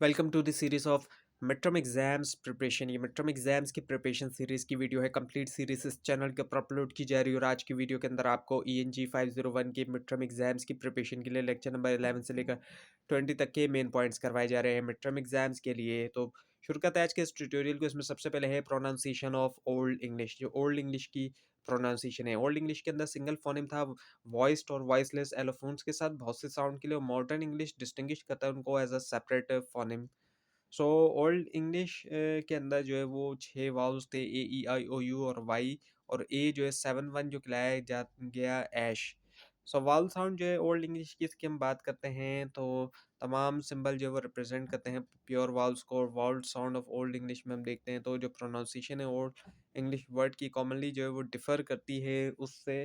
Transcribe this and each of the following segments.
Welcome to the series of mid exams preparation. ये mid exams की preparation series की video है। Complete series इस चैनल के ऊपर अपलोड की जा रही है और आज की वीडियो के अंदर आपको ENG 501 के मिड एग्जाम्स की प्रिपरेशन के लिए लेक्चर नंबर 11 से लेकर 20 तक के मेन पॉइंट्स करवाए जा रहे हैं मिड एग्जाम्स के लिए। तो शुरू करते हैं आज के इस ट्यूटोरियल को। इसमें सबसे पहले है प्रोनाउंसिएशन ऑफ ओल्ड इंग्लिश। जो ओल्ड इंग्लिश की प्रोनाउंसिएशन है, ओल्ड इंग्लिश के अंदर सिंगल फोनेम था वॉइस्ड और वॉइसलेस एलोफोन्स के साथ बहुत से साउंड के लिए। मॉडर्न इंग्लिश डिस्टिंग्विश करता है उनको as a separate phoneme. So old English के अंदर जो है वो 6 वाउल्स थे, ए ई आई ओ यू और वाई, और ए जो है 7 1 जो खिलाया जा गया ऐश। सो वाउल साउंड जो है ओल्ड इंग्लिश की, इसकी हम बात करते हैं तो तमाम सिंबल जो है वो रिप्रेजेंट करते हैं प्योर वाउल्स को। और vowel sound of old English में हम देखते हैं तो जो प्रोनाउंसिएशन है ओल्ड इंग्लिश वर्ड की कॉमनली जो है वो डिफर करती है उससे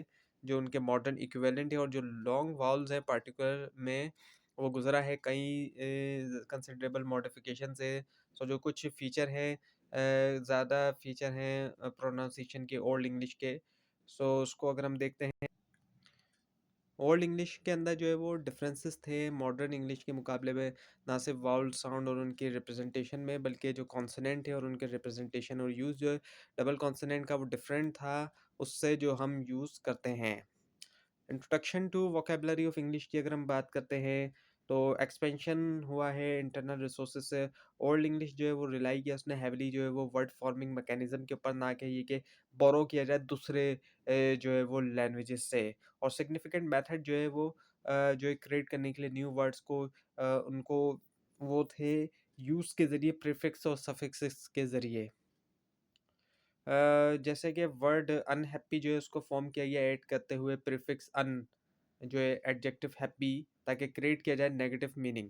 जो उनके मॉडर्न इक्विवेलेंट है। और जो लॉन्ग वाउल्स हैं पार्टिकुलर में वो गुज़रा है कई कंसिडरेबल मॉडिफिकेशन से। सो जो कुछ फ़ीचर हैं, ज़्यादा फ़ीचर हैं प्रोनाउंसिएशन के ओल्ड इंग्लिश के। सो उसको अगर हम देखते हैं, ओल्ड इंग्लिश के अंदर जो है वो डिफरेंसेस थे मॉडर्न इंग्लिश के मुकाबले में, ना सिर्फ वाउल साउंड और उनके रिप्रेजेंटेशन में बल्कि जो कॉन्सोनेंट है और उनके रिप्रेजेंटेशन और यूज़ जो है डबल कॉन्सोनेंट का वो डिफरेंट था उससे जो हम यूज़ करते हैं। Introduction to vocabulary of English की अगर हम बात करते हैं तो एक्सपेंशन हुआ है इंटरनल रिसोर्सेज से। ओल्ड इंग्लिश जो है वो रिलाई किया उसने हैविली जो है वो वर्ड फॉर्मिंग मैकेनिज्म के ऊपर, ना कि ये कि बोरो किया जाए दूसरे जो है वो लैंग्वेजेस से। और सिग्निफिकेंट मेथड जो है वो जो है क्रिएट करने के लिए न्यू वर्ड्स को उनको वो थे यूज़ के ज़रिए, प्रीफिक्स और सफिक्सेस के ज़रिए। जैसे कि वर्ड अनहैप्पी जो है उसको फॉर्म किया गया ऐड करते हुए प्रीफिक्स अन जो है एडजेक्टिव हैप्पी, ताकि क्रिएट किया जाए नेगेटिव मीनिंग।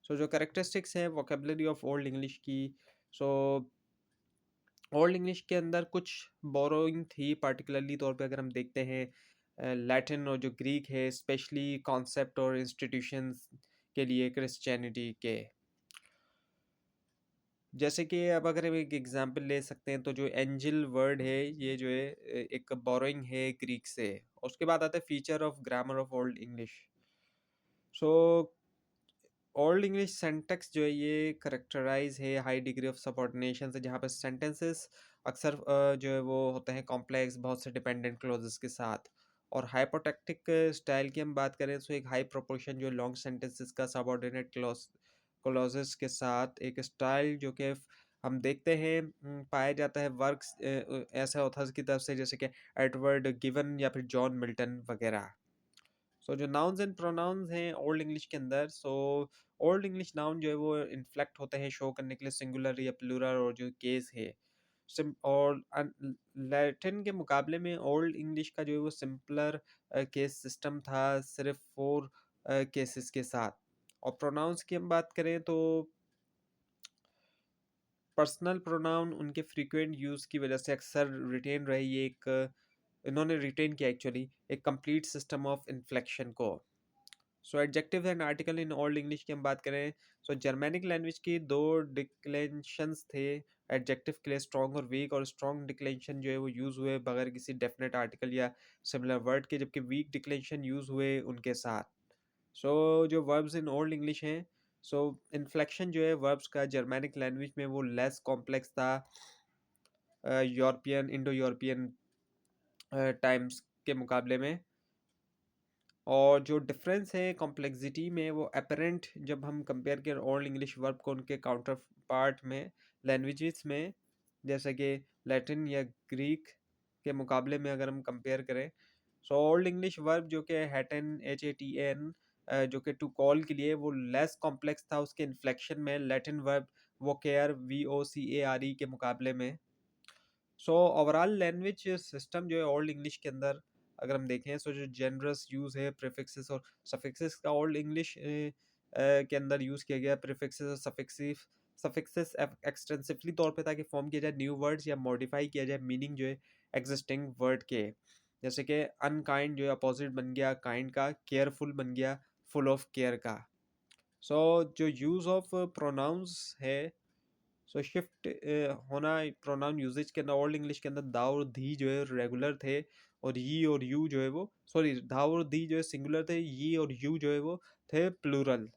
सो जो कैरेक्टरिस्टिक्स है वोकेबलरी ऑफ ओल्ड इंग्लिश की, सो ओल्ड इंग्लिश के अंदर कुछ बोरोइंग थी पार्टिकुलरली तौर पे अगर हम देखते हैं लैटिन और जो ग्रीक है, स्पेशली कॉन्सेप्ट और इंस्टीट्यूशंस के लिए क्रिश्चियनिटी के। जैसे कि अब अगर हम एक एग्जांपल ले सकते हैं तो जो एंजल वर्ड है ये जो है एक बोरोइंग है ग्रीक से। और उसके बाद आता है feature of grammar of old English. So old English syntax जो है ये करेक्टराइज है हाई डिग्री ऑफ सबऑर्डिनेशन से, जहाँ पे सेंटेंसेस अक्सर जो है वो होते हैं कॉम्प्लेक्स बहुत से डिपेंडेंट क्लोजेस के साथ। और हाइपोटेक्टिक स्टाइल की हम बात करें तो एक हाई प्रोपोर्शन जो लॉन्ग सेंटेंसेस का सबऑर्डिनेट क्लोजेस के साथ एक स्टाइल जो कि हम देखते हैं पाया जाता है वर्क्स ऐसे ऑथर्स की तरफ से जैसे कि एडवर्ड गिवन या फिर जॉन मिल्टन वगैरह। सो जो नाउन्स एंड प्रोनाउंस हैं ओल्ड इंग्लिश के अंदर, सो ओल्ड इंग्लिश नाउन जो है वो इन्फ्लेक्ट होते हैं शो करने के लिए सिंगुलर या प्लूरल और जो केस है और लैटिन के मुकाबले में ओल्ड इंग्लिश का जो है वो सिंपलर केस सिस्टम था, सिर्फ 4 केसेस के साथ। और प्रोनाउंस की हम बात करें तो पर्सनल प्रोनाउन उनके फ्रीक्वेंट यूज़ की वजह से अक्सर रिटेन रहे। ये एक इन्होंने रिटेन किया एक्चुअली एक कंप्लीट सिस्टम ऑफ इन्फ्लेक्शन को। So adjective and article in old English की हम बात करें, सो जर्मेनिक लैंग्वेज की 2 डिक्लेंशंस थे एडजेक्टिव के लिए, स्ट्रॉन्ग और वीक। और स्ट्रॉन्ग डिक्लेंशन जो है वो यूज़ हुए बगैर किसी डेफिनेट आर्टिकल या सिमिलर वर्ड के, जबकि वीक डिक्लेंशन यूज़ हुए उनके साथ। सो जो वर्ब्स इन ओल्ड इंग्लिश हैं, सो इन्फ्लेक्शन जो है वर्ब्स का जर्मेनिक लैंग्वेज में वो लेस कॉम्प्लेक्स था यूरोपियन इंडो यूरोपियन टाइम्स के मुकाबले में। और जो डिफरेंस है कॉम्प्लेक्सिटी में वो अपेरेंट जब हम कंपेयर करें ओल्ड इंग्लिश वर्ब को उनके काउंटर पार्ट में लैंग्वेजेस में, जैसे कि लैटिन या ग्रीक के मुकाबले में अगर हम कंपेयर करें। सो ओल्ड इंग्लिश वर्ब जो कि हैटन HATN जो कि टू कॉल के लिए वो लेस कॉम्प्लेक्स था उसके इन्फ्लेक्शन में लैटिन वर्ब वो केयर VOCARE के मुकाबले में। सो ओवरऑल लैंग्वेज सिस्टम जो है ओल्ड इंग्लिश के अंदर अगर हम देखें, सो जो जेनरस यूज़ है प्रीफिक्सेस और सफिक्सेस का ओल्ड इंग्लिश के अंदर यूज़ किया गया। प्रीफिक्सेस और सफिक्सेस एक्सटेंसिवली तौर पे ताकि फॉर्म किया जाए न्यू वर्ड्स या मॉडिफाई किया जाए मीनिंग जो है एग्जिस्टिंग वर्ड के। जैसे कि अनकाइंड जो है अपोजिट बन गया काइंड का, केयरफुल बन गया फुल ऑफ केयर का। सो जो यूज़ ऑफ प्रोनाउंस है, सो शिफ्ट होना प्रोनाउन यूजेज के अंदर ओल्ड इंग्लिश के अंदर दा और धी जो है रेगुलर थे, और यी और यू जो है वो सॉरी धा और धी जो है सिंगुलर थे, यी और यू जो है वो थे प्लूरल।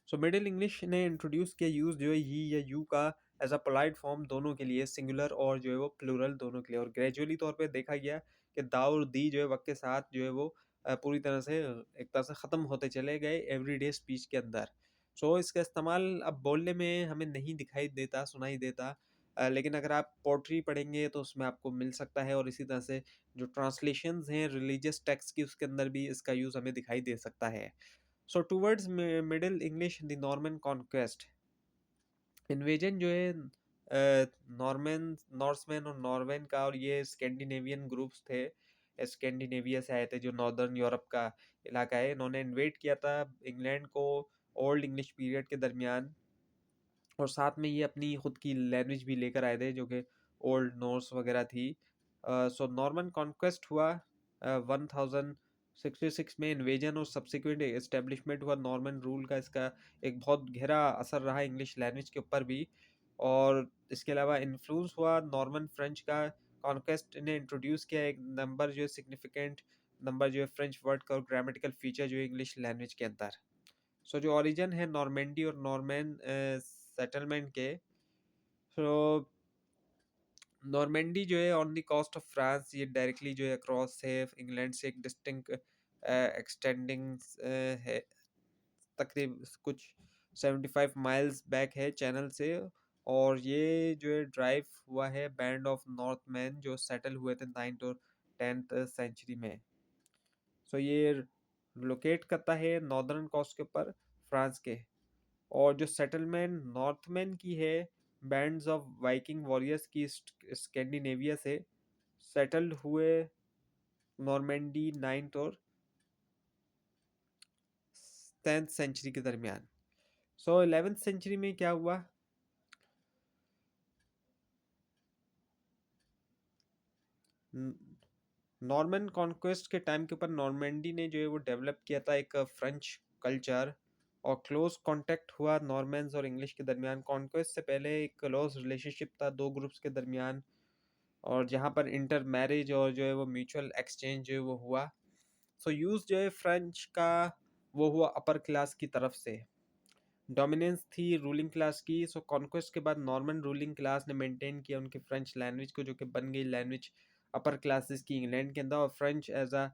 सो मिडिल इंग्लिश ने इंट्रोड्यूस किया यूज़ जो है ही या यू का एज अ पोलाइट फॉर्म दोनों के लिए, सिंगुलर और जो है वो प्लूरल दोनों के लिए, और ग्रेजुअली तौर पे देखा गया कि दाऊ और दी जो है वक्त के साथ जो है वो पूरी तरह से एक तरह से ख़त्म होते चले गए एवरीडे स्पीच के अंदर। सो इसका इस्तेमाल अब बोलने में हमें नहीं दिखाई देता, सुनाई देता, लेकिन अगर आप पोट्री पढ़ेंगे तो उसमें आपको मिल सकता है, और इसी तरह से जो ट्रांसलेशंस हैं रिलीजियस टेक्स्ट की उसके अंदर भी इसका यूज़ हमें दिखाई दे सकता है। So towards middle English the Norman conquest, invasion जो है नॉर्मन नॉर्समैन और नॉर्वेन का, और ये स्कैंडिनेवियन ग्रुप्स थे, स्कैंडिनेविया से आए थे जो नॉर्दर्न यूरोप का इलाका है, इन्होंने इन्वेट किया था इंग्लैंड को ओल्ड इंग्लिश पीरियड के दरमियान, और साथ में ये अपनी खुद की लैंग्वेज भी लेकर आए थे जो कि ओल्ड नॉर्स वगैरह थी। सो नॉर्मन कॉन्क्वेस्ट हुआ 1066 में, इन्वेजन और सब्सिक्वेंट एस्टेब्लिशमेंट हुआ नॉर्मन रूल का, इसका एक बहुत गहरा असर रहा इंग्लिश लैंग्वेज के ऊपर भी। और इसके अलावा इन्फ्लुएंस हुआ नॉर्मन फ्रेंच का, कॉन्क्वेस्ट ने इंट्रोड्यूस किया एक नंबर जो है सिग्निफिकेंट नंबर जो है फ्रेंच वर्ड का, और ग्रामेटिकल फीचर जो है इंग्लिश लैंग्वेज के अंदर। सो जो ओरिजिन है नॉर्मेंडी और नॉर्मैन सेटलमेंट के, सो नॉर्मेंडी जो है on the coast of France, ये डायरेक्टली जो है अक्रॉस है इंग्लैंड से एक डिस्टिंक्ट एक्सटेंडिंग है, तकरीब कुछ 75 माइल्स बैक है चैनल से, और ये जो है ड्राइव हुआ है बैंड ऑफ नॉर्थमैन जो सेटल हुए थे 9th और 10th सेंचुरी में। सो ये लोकेट करता है नॉर्दर्न कोस्ट के ऊपर फ्रांस के, और जो सेटलमेंट नॉर्थमैन की है बैंड्स ऑफ वाइकिंग वॉरियर्स की स्कैंडिनेविया से सेटल्ड हुए नॉर्मेंडी 9th और 10th सेंचुरी के दरमियान। सो 11th सेंचुरी में क्या हुआ, नॉर्मन कॉन्क्वेस्ट के टाइम के ऊपर नॉर्मेंडी ने जो है वो डेवलप किया था एक फ्रेंच कल्चर, और क्लोज कांटेक्ट हुआ नॉर्मन्स और इंग्लिश के दरमियान। कॉन्क्वेस्ट से पहले एक क्लोज रिलेशनशिप था दो ग्रुप्स के दरमियान, और जहाँ पर इंटर मैरिज और जो है वो म्यूचुअल एक्सचेंज जो है वो हुआ। सो यूज़ जो है फ्रेंच का वो हुआ अपर क्लास की तरफ से, डोमिनेंस थी रूलिंग क्लास की। सो कॉन्क्वेस्ट के बाद नॉर्मन रूलिंग क्लास ने मेंटेन किया उनकी फ्रेंच लैंग्वेज को, जो कि बन गई लैंग्वेज अपर क्लासेस की इंग्लैंड के अंदर, और फ्रेंच एज अ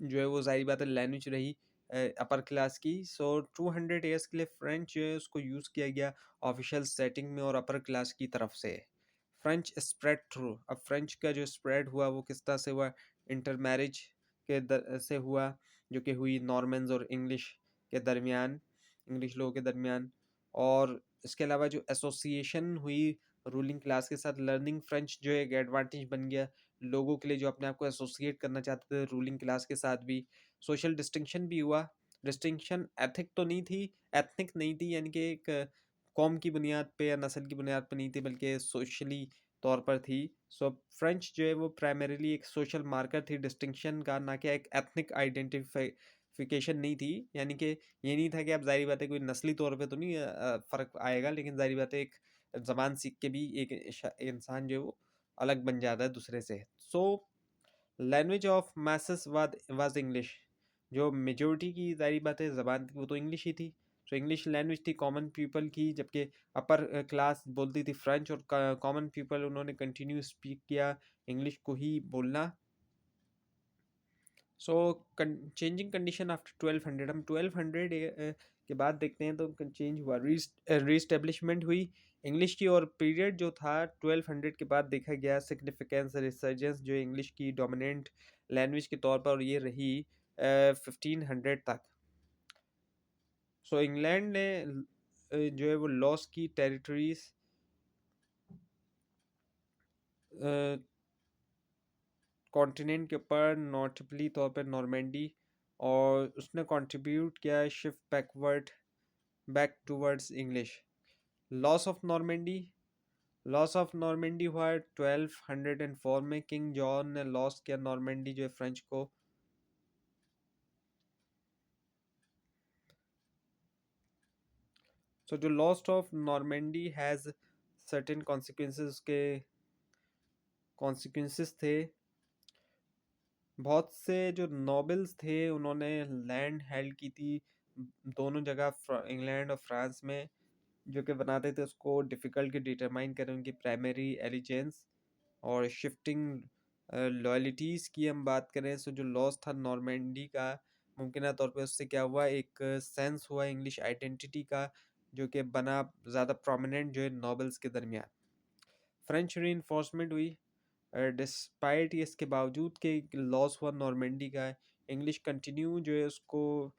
जो है वो जाहिर बात है लैंग्वेज रही अपर क्लास की। सो 200 ईयर्स के लिए फ्रेंच जो है उसको यूज़ किया गया ऑफिशियल सेटिंग में और अपर क्लास की तरफ से। फ्रेंच स्प्रेड थ्रू, अब फ्रेंच का जो स्प्रेड हुआ वो किस तरह से हुआ, इंटर मैरिज से हुआ, जो कि हुई नॉर्मन्स और इंग्लिश के दरमियान, इंग्लिश लोगों के दरमियान। और इसके अलावा जो एसोसिएशन हुई रूलिंग क्लास के साथ, लर्निंग फ्रेंच जो है एक एडवांटेज बन गया लोगों के लिए जो अपने आप को एसोसिएट करना चाहते थे रूलिंग क्लास के साथ भी। सोशल डिस्टिंक्शन भी हुआ, डिस्टिंक्शन एथिक तो नहीं थी, एथनिक नहीं थी, यानी कि एक कौम की बुनियाद पे या नस्ल की बुनियाद पे नहीं थी, बल्कि सोशली तौर पर थी। सो फ्रेंच जो है वो प्राइमरीली एक सोशल मार्कर थी डिस्टिंक्शन का, ना कि एक एथनिक आइडेंटिफिकेशन नहीं थी। यानी कि ये नहीं था कि आप जाहिर बात है कोई नस्ली तौर पे तो नहीं फ़र्क आएगा, लेकिन जाहिर बात है एक ज़बान सीख के भी एक इंसान जो है वो अलग बन जाता है दूसरे से। So language of masses was English, जो मेजोरिटी की जाहिर बात है ज़बान थी वो तो इंग्लिश ही थी। सो इंग्लिश लैंग्वेज थी कॉमन पीपल की, जबकि अपर क्लास बोलती थी फ्रेंच, और कॉमन पीपल उन्होंने कंटिन्यू स्पीक किया इंग्लिश को ही बोलना। सो चेंजिंग कंडीशन आफ्टर 1200, हम 1200 के बाद देखते हैं तो चेंज हुआ, रीस्टेब्लिशमेंट हुई इंग्लिश की, और पीरियड जो था 1200 के बाद देखा गया सिग्निफिकेंस रिसर्जेंस जो इंग्लिश की डोमिनेंट लैंग्वेज के तौर पर, और ये रही 1500 तक। सो इंग्लैंड ने जो है वो लॉस की टेरिटरीज कॉन्टिनेंट के ऊपर, नोटेबली तौर पर नॉर्मेंडी, और उसने कंट्रीब्यूट किया shift backward back towards English. Loss of Normandy, loss of Normandy हुआ 1204 में, किंग जॉन ने लॉस किया नॉर्मेंडी जो है फ्रेंच को। सो जो lost of Normandy has certain consequences, के कॉन्सिक्वेंसेस थे। बहुत से जो नोबल्स थे उन्होंने लैंड हेल्ड की थी दोनों जगह इंग्लैंड और फ्रांस में, जो कि बनाते थे उसको डिफ़िकल्ट कि डिटरमाइन करें उनकी प्राइमरी एलिजेंस और शिफ्टिंग लॉयल्टीज़ की हम बात करें। सो जो लॉस था नॉर्मेंडी का, मुमकिन तौर पे उससे क्या हुआ, एक सेंस हुआ इंग्लिश आइडेंटिटी का, जो कि बना ज़्यादा प्रोमिनेंट जो है नॉबल्स के दरमियान। फ्रेंच रीइंफोर्समेंट हुई डिस्पाइट इसके बावजूद कि लॉस हुआ नॉर्मेंडी का। इंग्लिश कंटिन्यू जो है उसको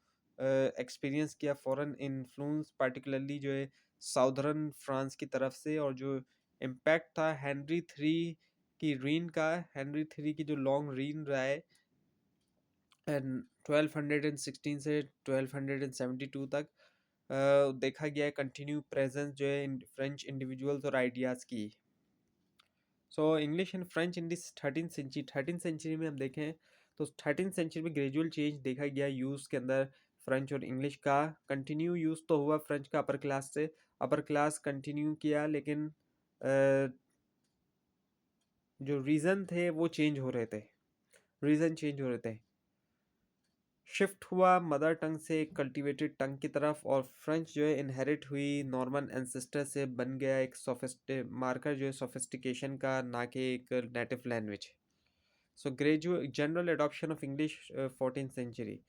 एक्सपीरियंस किया फॉरेन इन्फ्लुएंस, पार्टिकुलरली जो है साउदर्न फ्रांस की तरफ से। और जो इम्पैक्ट था हेनरी थ्री की रीन का, हेनरी थ्री की जो लॉन्ग रीन रहा है 1216 से 1272 तक, देखा गया है कंटिन्यू प्रेजेंस जो है फ्रेंच इंडिविजुअल्स और आइडियाज़ की। So English and French in this 13th century में हम देखें तो 13th सेंचुरी में ग्रेजुअल चेंज देखा गया यूज़ के अंदर। फ्रेंच और इंग्लिश का कंटिन्यू यूज़ तो हुआ फ्रेंच का अपर क्लास से, अपर क्लास कंटिन्यू किया, लेकिन जो रीज़न थे वो चेंज हो रहे थे, रीज़न चेंज हो रहे थे। शिफ्ट हुआ मदर टंग से कल्टीवेटेड टंग की तरफ, और फ्रेंच जो है इनहेरिट हुई नॉर्मन एंसेस्टर से, बन गया एक मार्कर जो है सोफिस्टिकेशन का, ना कि एक native language. So gradual general adoption of English 14th century,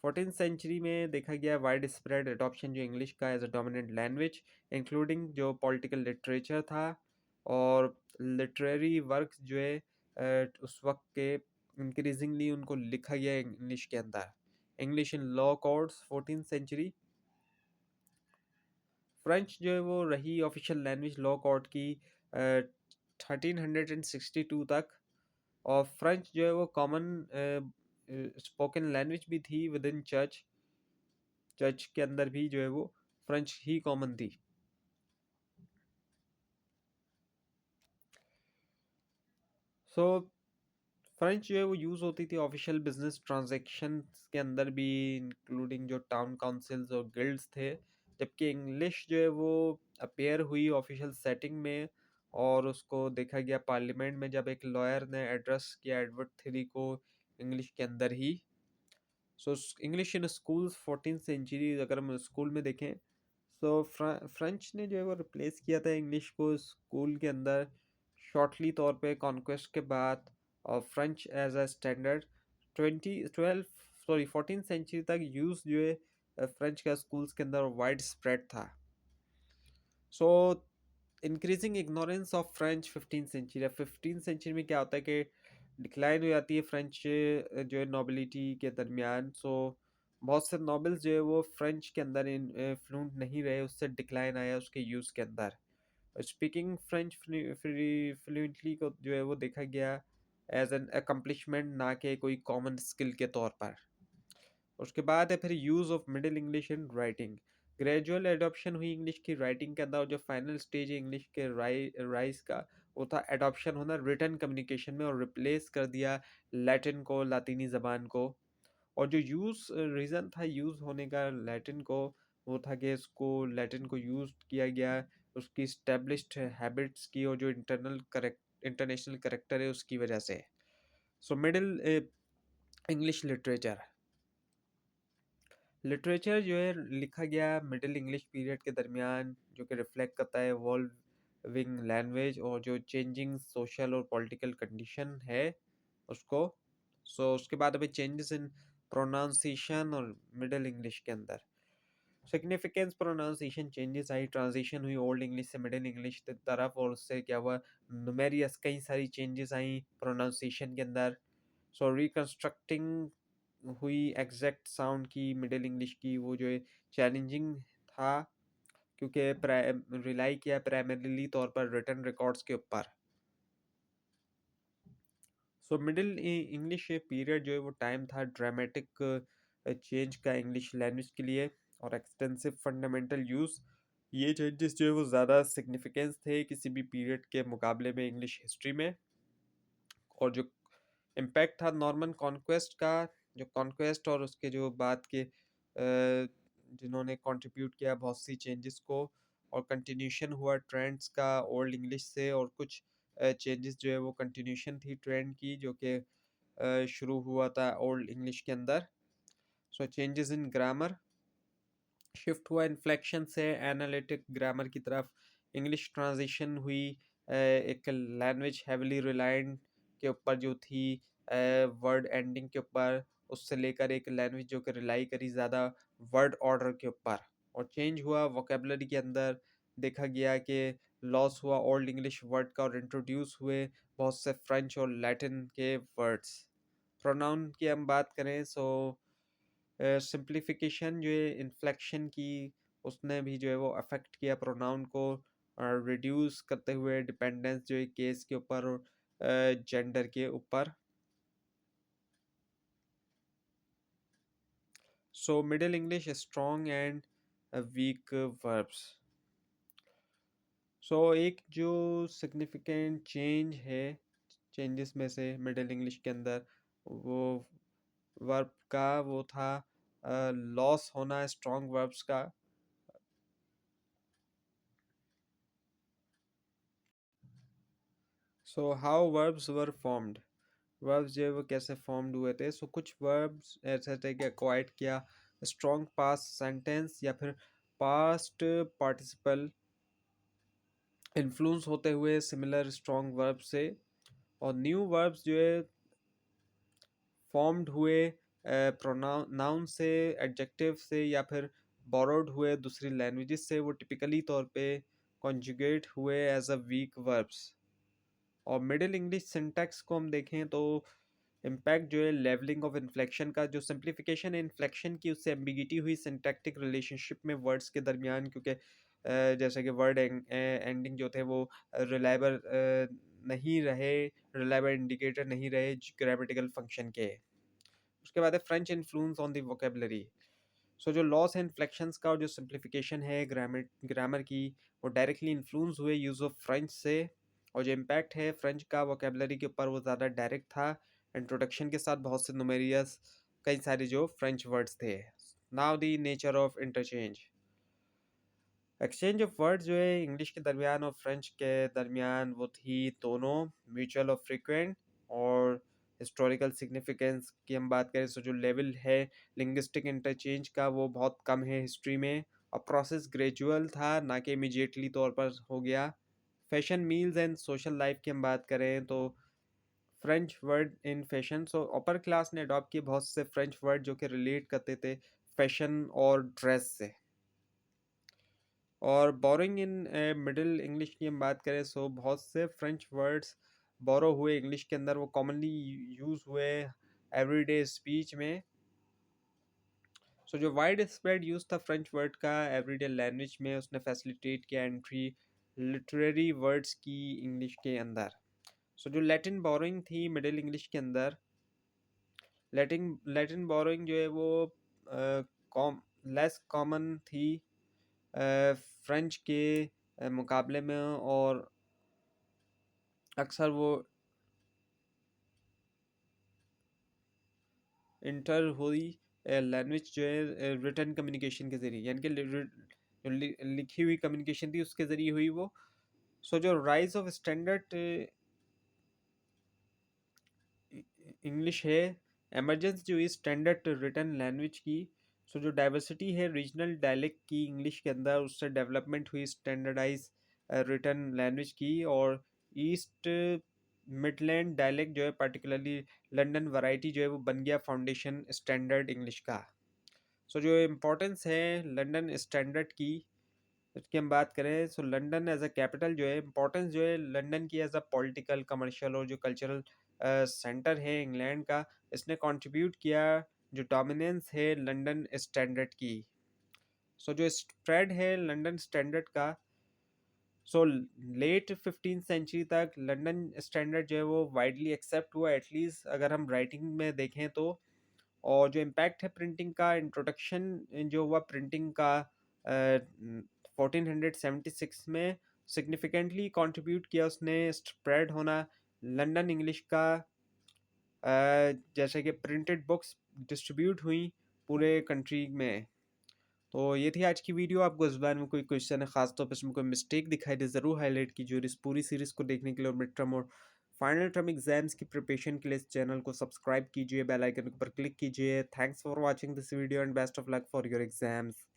14th century में देखा गया वाइड स्प्रेड एडॉप्शन जो इंग्लिश का as a dominant language, including जो पॉलिटिकल लिटरेचर था और लिटरेरी वर्क जो है उस वक्त के इंक्रीजिंगली उनको लिखा गया इंग्लिश के अंदर। English in law courts 14th century, French जो है वो रही ऑफिशियल लैंग्वेज लॉ कोर्ट की 1362 तक। और फ्रेंच जो है वो कॉमन स्पोकन लैंग्वेज भी थी विद इन चर्च, चर्च के अंदर भी जो है वो फ्रेंच ही कॉमन थी। सो फ्रेंच जो है वो यूज़ होती थी ऑफिशियल बिजनेस ट्रांजैक्शन के अंदर भी, इंक्लूडिंग जो टाउन काउंसिल्स और गिल्ड्स थे, जबकि इंग्लिश जो है वो अपेयर हुई ऑफिशियल सेटिंग में। और उसको देखा गया पार्लियामेंट में जब एक लॉयर ने एड्रेस किया एडवर्ड थ्री को इंग्लिश के अंदर ही। So English in schools 14th century, अगर हम स्कूल में देखें सो फ्रेंच ने जो है वो रिप्लेस किया था इंग्लिश को स्कूल के अंदर शॉर्टली तौर पे कॉन्क्वेस्ट के बाद। और French as a standard 14th century तक यूज़ जो है फ्रेंच का स्कूल्स के अंदर वाइड स्प्रेड था। So increasing ignorance of French 15th century, 15th century में क्या होता है कि डिक्लाइन हो जाती है फ्रेंच जो है नोबिलिटी के दरमियान। सो बहुत से नॉबल्स जो है वो फ्रेंच के अंदर फ्लुएंट नहीं रहे, उससे डिक्लाइन आया उसके यूज़ के अंदर। स्पीकिंग फ्रेंच फ्लुएंटली को जो है वो देखा गया एज एन अकम्पलिशमेंट, ना कि कोई कॉमन स्किल के तौर पर। उसके बाद है फिर use of middle English in writing, gradual adoption हुई इंग्लिश की राइटिंग के अंदर। और जो फाइनल स्टेज है इंग्लिश के राइज का, वो था एडॉप्शन होना रिटन कम्युनिकेशन में, और रिप्लेस कर दिया लैटिन को, लातीनी ज़बान को। और जो यूज़ रीज़न था यूज़ होने का लैटिन को, वो था कि इसको लैटिन को यूज़ किया गया उसकी इस्टेब्लिश्ड हैबिट्स की, और जो इंटरनेशनल करेक्टर है उसकी वजह से। सो मिडिल इंग्लिश लिटरेचर, लिटरेचर जो है लिखा गया मिडिल इंग्लिश पीरियड के दरमियान, जो कि रिफ्लेक्ट करता है इवॉल्विंग लैंग्वेज और जो चेंजिंग सोशल और पॉलिटिकल कंडीशन है उसको। सो उसके बाद अभी चेंजेस इन प्रोनाउंसिएशन और मिडिल इंग्लिश के अंदर सिग्निफिकेंस प्रोनाउंसिएशन चेंजेस आई, ट्रांजिशन हुई ओल्ड इंग्लिश से मिडिल इंग्लिश की तरफ, और उससे क्या हुआ नुमेरियस कई सारी चेंजेस आई प्रोनाउंसिएशन के अंदर। सो रिकंस्ट्रक्टिंग हुई एग्जैक्ट साउंड की मिडिल इंग्लिश की, वो जो है चैलेंजिंग था, क्योंकि रिलाई किया प्राइमरीली तौर पर रिटन रिकॉर्ड्स के ऊपर। सो मिडिल इंग्लिश पीरियड जो है वो टाइम था ड्रामेटिक चेंज का इंग्लिश लैंग्वेज के लिए, और एक्सटेंसिव फंडामेंटल यूज़। ये चेंजेस जो है वो ज़्यादा सिग्निफिकेंस थे किसी भी पीरियड के मुकाबले में इंग्लिश हिस्ट्री में। और जो इम्पैक्ट था नॉर्मन कॉन्क्वेस्ट का, जो कॉन्क्वेस्ट और उसके जो बाद के जिन्होंने कंट्रीब्यूट किया बहुत सी चेंजेस को, और कंटिन्यूशन हुआ ट्रेंड्स का ओल्ड इंग्लिश से, और कुछ चेंजेस जो है वो कंटिन्यूशन थी ट्रेंड की, जो कि शुरू हुआ था ओल्ड इंग्लिश के अंदर। सो चेंजेस इन ग्रामर, शिफ्ट हुआ इन्फ्लेक्शन से एनालिटिक ग्रामर की तरफ, इंग्लिश ट्रांजिशन हुई एक लैंग्वेज हैविली रिलायंट के ऊपर जो थी वर्ड एंडिंग के ऊपर, उससे लेकर एक लैंग्वेज जो कि रिलाई करी ज़्यादा वर्ड ऑर्डर के ऊपर। और चेंज हुआ वोकेबलरी के अंदर, देखा गया कि लॉस हुआ ओल्ड इंग्लिश वर्ड का और इंट्रोड्यूस हुए बहुत से फ्रेंच और लैटिन के वर्ड्स। प्रोनाउन की हम बात करें सो सिंप्लीफिकेशन जो है इन्फ्लेक्शन की, उसने भी जो है वो अफेक्ट किया प्रोनाउन को, रिड्यूस करते हुए डिपेंडेंस जो है केस के ऊपर और जेंडर के ऊपर। So middle English strong and weak verbs. So एक जो सिग्निफिकेंट चेंज है, चेंजेस में से मिडिल इंग्लिश के अंदर, वो वर्ब का वो था लॉस होना स्ट्रॉन्ग वर्ब्स का। So how verbs were formed, verbs जो है वो कैसे फॉर्म्ड हुए थे। सो कुछ वर्ब्स ऐसे थे कि एक्वायर्ड किया स्ट्रॉन्ग पास्ट सेंटेंस या फिर पास्ट पार्टिसिपल इन्फ्लुएंस होते हुए सिमिलर स्ट्रॉन्ग वर्ब से, और न्यू वर्ब्स जो है फॉर्म्ड हुए प्रोनाउन से, एडजेक्टिव से, या फिर बोरोड हुए दूसरी लैंग्वेजेस से, वो टिपिकली तौर पे कॉन्जुगेट हुए एज अ वीक वर्ब्स। और मिडिल इंग्लिश सिंटैक्स को हम देखें तो इम्पैक्ट जो है लेवलिंग ऑफ इन्फ्लेक्शन का, जो सिंप्लीफिकेशन है इन्फ्लेक्शन की, उससे एम्बिगिटी हुई सिंटैक्टिक रिलेशनशिप में वर्ड्स के दरमियान, क्योंकि जैसे कि वर्ड एंडिंग जो थे वो रिलायबल नहीं रहे, रिलायबल इंडिकेटर नहीं रहे ग्रामेटिकल फंक्शन के। उसके बाद है French influence on the vocabulary. So जो लॉस एंड इन्फ्लेक्शंस का और जो सिंप्लीफिकेशन है ग्रामर की, वो डायरेक्टली इन्फ्लुएंस हुए यूज़ ऑफ फ्रेंच से, और जो इम्पैक्ट है फ्रेंच का वोकेबलरी के ऊपर वो ज़्यादा डायरेक्ट था, इंट्रोडक्शन के साथ बहुत से नुमेरियस कई सारे जो फ्रेंच वर्ड्स थे। Now the nature of interchange, exchange of words जो है इंग्लिश के दरमियान और फ्रेंच के दरमियान, वो थी दोनों म्यूचुअल और फ्रिक्वेंट। और हिस्टोरिकल सिग्निफिकेंस की हम बात करें तो जो लेवल है लिंग्विस्टिक इंटरचेंज का, वो बहुत कम है हिस्ट्री में, और प्रोसेस ग्रेजुअल था, ना कि इमीडिएटली तौर पर हो गया। Fashion meals and social life की हम बात करें तो French word in fashion, so upper class ने अडॉप्ट किए बहुत से फ्रेंच वर्ड जो कि रिलेट करते थे फैशन और ड्रेस से। और बोरोइंग इन मिडिल इंग्लिश की हम बात करें सो बहुत से फ्रेंच वर्ड्स बोरो हुए इंग्लिश के अंदर, वो कॉमनली यूज हुए एवरीडे स्पीच में। सो जो वाइड स्प्रेड यूज था फ्रेंच वर्ड का एवरीडे लैंग्वेज में, उसने फैसिलिटेट किया एंट्री लिटरेरी वर्ड्स की इंग्लिश के अंदर। सो जो लैटिन बोरोइंग थी मिडिल इंग्लिश के अंदर, लैटिन लैटिन बोरोइंग जो है वो कॉम लेस कॉमन थी फ्रेंच के मुकाबले में, और अक्सर वो इंटर हुई लैंग्वेज जो है रिटन कम्युनिकेशन के ज़रिए, यानी कि जो लिखी हुई कम्युनिकेशन थी उसके ज़रिए हुई वो। सो जो राइज ऑफ स्टैंडर्ड इंग्लिश है, एमरजेंस जो इस स्टैंडर्ड रिटन लैंग्वेज की। सो जो डाइवर्सिटी है रीजनल डायलेक्ट की इंग्लिश के अंदर, उससे डेवलपमेंट हुई स्टैंडर्डाइज रिटन लैंग्वेज की। और ईस्ट मिडलैंड डायलेक्ट जो है पर्टिकुलरली लंदन वैरायटी जो है वो बन गया फाउंडेशन स्टैंडर्ड इंग्लिश का। सो जो इम्पोर्टेंस है लंदन स्टैंडर्ड की, उसकी हम बात करें सो लंदन एज अ कैपिटल जो है इम्पोर्टेंस जो है लंदन की एज अ पॉलिटिकल कमर्शियल और जो कल्चरल सेंटर है इंग्लैंड का, इसने कंट्रीब्यूट किया जो डोमिनेंस है लंदन स्टैंडर्ड की। सो जो स्प्रेड है लंदन स्टैंडर्ड का, सो लेट 15th सेंचुरी तक लंदन स्टैंडर्ड जो है वो वाइडली एक्सेप्ट हुआ, एटलीस्ट अगर हम राइटिंग में देखें तो। और जो इम्पैक्ट है प्रिंटिंग का, इंट्रोडक्शन जो हुआ प्रिंटिंग का 1476 में, सिग्निफिकेंटली कंट्रीब्यूट किया उसने स्प्रेड होना लंदन इंग्लिश का। जैसे कि प्रिंटेड बुक्स डिस्ट्रीब्यूट हुई पूरे कंट्री में। तो ये थी आज की वीडियो। आपको इस बारे में कोई क्वेश्चन है, खासतौर पर इसमें कोई मिस्टेक दिखाई दे, ज़रूर हाईलाइट कीजिए। और इस पूरी सीरीज़ को देखने के लिए और मिड टर्म और फाइनल टर्म एग्जाम्स की प्रिपरेशन के लिए इस चैनल को सब्सक्राइब कीजिए, बेल आइकन के ऊपर क्लिक कीजिए। Thanks for watching this video and best of luck for your exams.